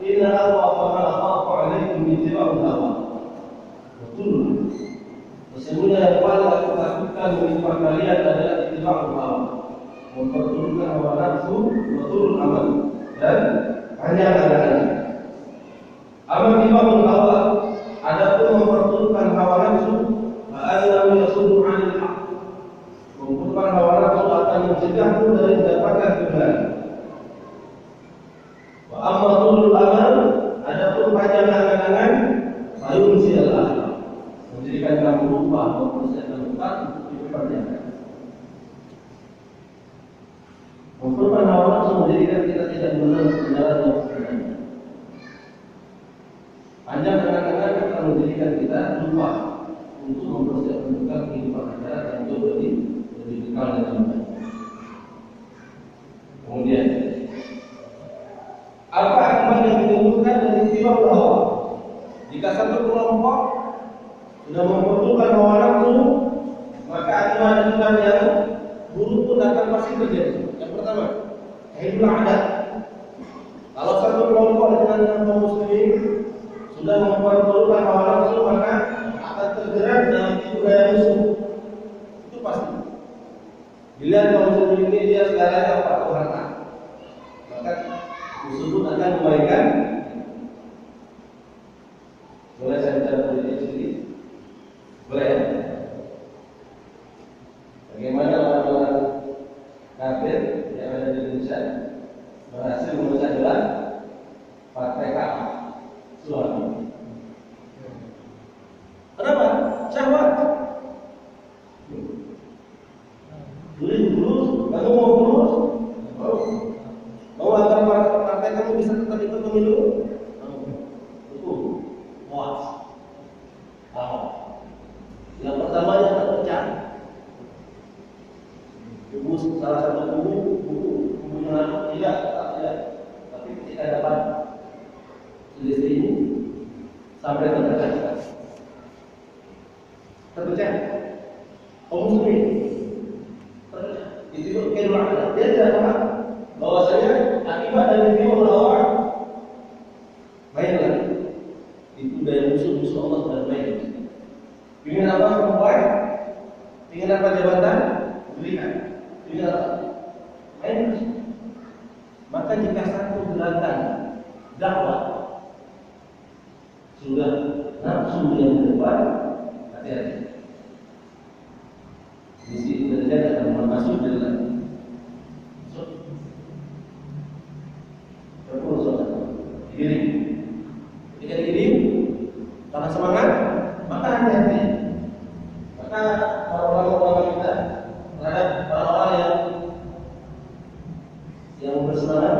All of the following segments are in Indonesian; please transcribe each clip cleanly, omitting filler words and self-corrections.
inna akhwafa ma akhafu alaikum ittiba'ul hawa. Betul. Sesungguhnya yang paling aku takutkan menimpa kalian adalah ittiba'ul hawa, memperturutkan hawa nafsu, betul amal dan hanya angan-angan. Amal ittiba'ul hawa, adapun memperturutkan hawa nafsu, fa'annahu yasuddu 'anil haqq, memperturutkan hawa nafsu akan mencegahmu dari mendapatkan kebenaran. Wa amma tulul amal, adapun panjang angan-angan, fayunsi al-akhirah, menjadikan kamu lupa mempersiapkan tempat untuk diperpanjangkan. Memperturutkan hawa nafsu menjadikan kita tidak benar kebenaran yang sebenarnya. Panjang angan-angan akan menjadikan kita lupa untuk mempersiapkan bekal kehidupan akhirat yang jauh lebih kekal dan baik. Kemudian, apa akibat yang ditimbulkan dari ittiba'ul hawa? Jika satu kelompok sudah memperturutkan hawa nafsu, maka akibat yang buruk pun akan pasti terjadi. Yang pertama, hidul adat. Kalau satu kelompok dengan kaum muslimin sudah memperturutkan hawa nafsu, maka akan terjerat dalam tipu daya musuh. Itu pasti. Bila kaum muslimin ini dia segalanya pakai harta, maka musuh pun akan kebaikan. Boleh saya bicara politik sedikit? Boleh ya? Bagaimana orang-orang kafir yang ada di Indonesia berhasil memecah belah partai Ka'bah suami? Kenapa? Syahwat. Dulu, kamu mau lulus? Mau agar partai kamu bisa tetap ikut pemilu? Itu muas. Yang pertamanya terpecah. Ibu salah satu buku tidak, tapi ketika dapat selisih ini sampai terpecah. Kaum muslimin terpecah. Itu kira dia tidak paham bahwasanya akibat dari ittiba'ul hawa baiklah itu dari musuh-musuh Allah dan baik. Ingin apa perempuan? Ingin apa jabatan? Berikan. Ingin apa? Baik. Maka jika satu gerakan dakwah sudah nafsu yang depan, hati-hati. Misi kerja akan masuk dalam digiring. Ketika digiring karena semangat, maka hati-hati. Maka para ulama kita terhadap orang-orang yang bersemangat,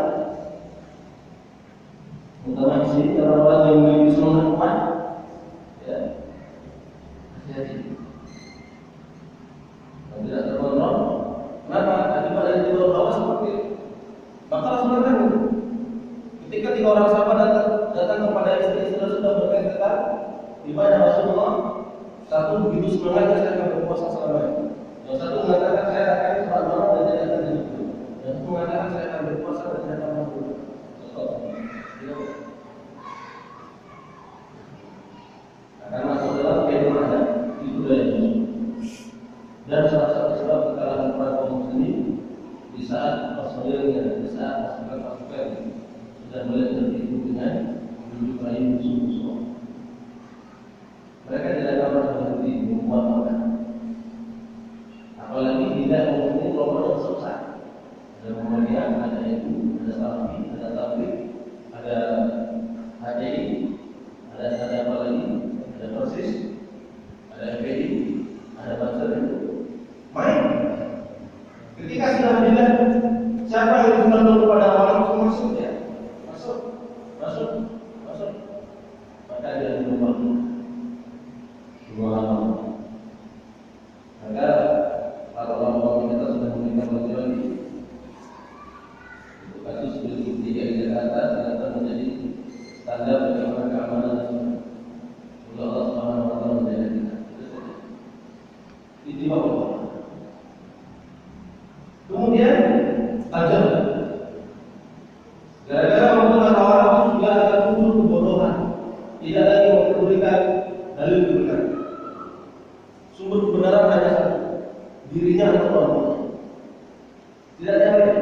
terutama di sini orang-orang yang memiliki semangat kuat, ya, hati-hati. Tidak terkontrol. Kenapa? Akibat dari ittiba'ul hawa seperti itu. Maka Rasulullah kan ketika 3 orang sahabat datang kepada istri sudah berkaitan di mana Rasulullah, satu begitu semangatnya saya akan berpuasa selamanya. Yang satu mengatakan saya akan sholat malam dan tidak akan tidur. Yang satu mengatakan saya akan berpuasa dan tidak akan tidur. Akan masuk dalam kaitan ada itu dari musuh. Dan salah satu sebab kekalahan para kaum muslimin di saat personilnya, di saat pasukan sudah mulai tertipu dengan menjumpai musuh-musuh. Mereka tidak akan pernah berhenti membuat orang. Apalagi tidak mempunyai kelompok yang sesat. Ada Muhammadiyah, ada NU, ada Salafi, ada Tabligh, ada HTI, ada apa lagi? Ada Persis, ada FPI, ada Banser. Main. Ketika sudah bilang siapa yang bertanggung kepada orang masuk ya, masuk. Maka dia membantu dua hal. Maka para ulama kita sudah memberikan lagi. Kasus di Jakarta ternyata menjadi standar bagaimana keamanan nasional. Allah Subhanahu wa taala menjaga kita. Itu bahwa kemudian ajar gara-gara membuat orang juga tidak lagi mempedulikan dalil kebenaran. Sumber kebenaran hanya satu, dirinya atau Allah. Tidak ada yang lain.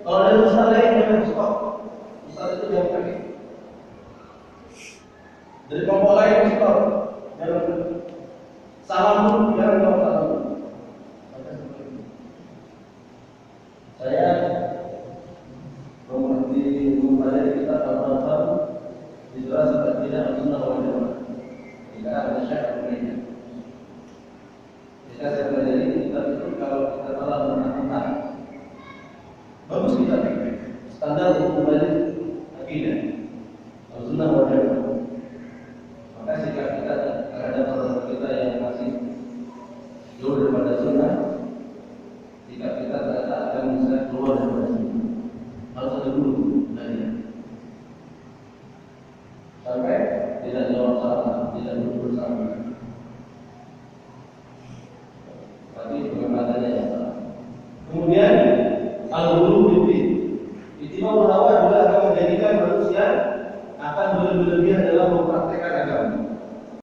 Kalau ada ustaz lain jangan stop. Ustaz itu jangan pakai. Dari kelompok lain stop. Jangan salam pun jangan jawab salam. Saya mempelajari kitab Al-Quran dijelas seperti tidak sunnah wal jamaah. Jika ada syak lainnya. Jika saya pelajari kitab itu kalau kita salah mentah-mentah, bagus kita standar untuk belajar akidah Al-Sunnah wal Jamaah. Maka sikap kita terhadap orang kita yang masih jauh daripada sunnah, sikap kita ternyata akan bisa keluar daripada sunnah. Harus ada dulu belajar sampai tidak jawab salah, tidak duduk bersama. Tapi pengapatannya yang salah. Kemudian al-ghulu fid-din. Ittiba' hawa juga akan menjadikan manusia akan berlebihan dalam mempraktekkan agama.